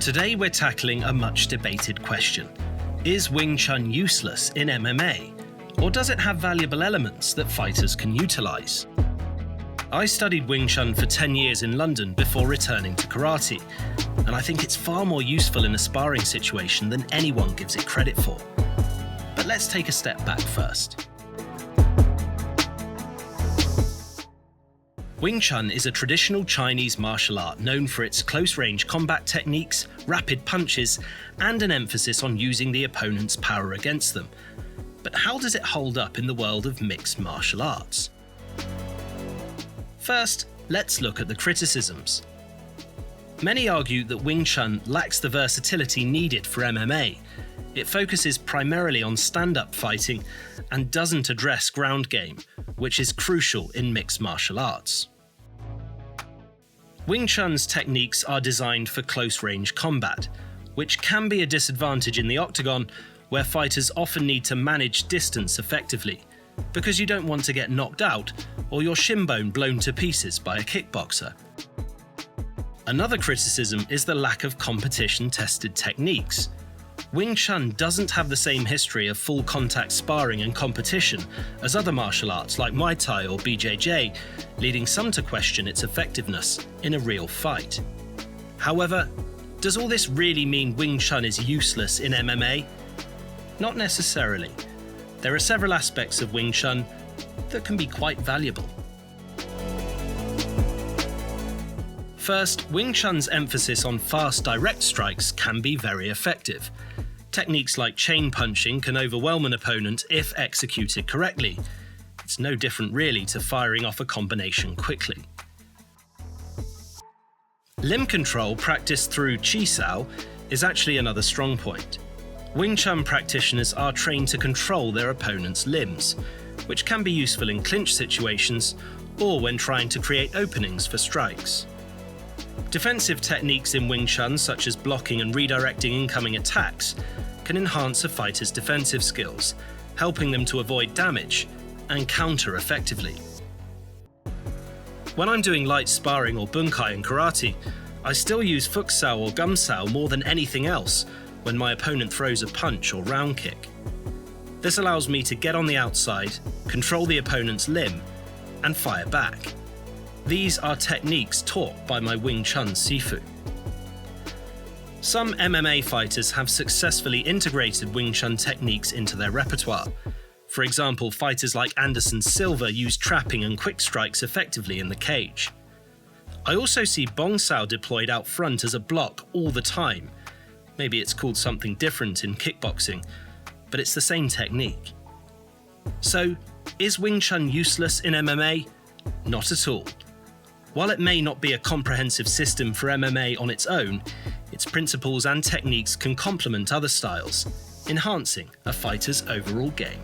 Today we're tackling a much debated question. Is Wing Chun useless in MMA? Or does it have valuable elements that fighters can utilise? I studied Wing Chun for 10 years in London before returning to karate, and I think it's far more useful in a sparring situation than anyone gives it credit for. But let's take a step back first. Wing Chun is a traditional Chinese martial art known for its close-range combat techniques, rapid punches, and an emphasis on using the opponent's power against them. But how does it hold up in the world of mixed martial arts? First, let's look at the criticisms. Many argue that Wing Chun lacks the versatility needed for MMA. It focuses primarily on stand-up fighting and doesn't address ground game, which is crucial in mixed martial arts. Wing Chun's techniques are designed for close-range combat, which can be a disadvantage in the octagon, where fighters often need to manage distance effectively, because you don't want to get knocked out or your shin bone blown to pieces by a kickboxer. Another criticism is the lack of competition-tested techniques. Wing Chun doesn't have the same history of full contact sparring and competition as other martial arts like Muay Thai or BJJ, leading some to question its effectiveness in a real fight. However, does all this really mean Wing Chun is useless in MMA? Not necessarily. There are several aspects of Wing Chun that can be quite valuable. First, Wing Chun's emphasis on fast, direct strikes can be very effective. Techniques like chain punching can overwhelm an opponent if executed correctly. It's no different really to firing off a combination quickly. Limb control practiced through Chi Sao is actually another strong point. Wing Chun practitioners are trained to control their opponent's limbs, which can be useful in clinch situations or when trying to create openings for strikes. Defensive techniques in Wing Chun, such as blocking and redirecting incoming attacks, can enhance a fighter's defensive skills, helping them to avoid damage and counter effectively. When I'm doing light sparring or bunkai in karate, I still use fuksao or gumsao more than anything else when my opponent throws a punch or round kick. This allows me to get on the outside, control the opponent's limb, and fire back. These are techniques taught by my Wing Chun Sifu. Some MMA fighters have successfully integrated Wing Chun techniques into their repertoire. For example, fighters like Anderson Silva use trapping and quick strikes effectively in the cage. I also see Bong Sao deployed out front as a block all the time. Maybe it's called something different in kickboxing, but it's the same technique. So, is Wing Chun useless in MMA? Not at all. While it may not be a comprehensive system for MMA on its own, its principles and techniques can complement other styles, enhancing a fighter's overall game.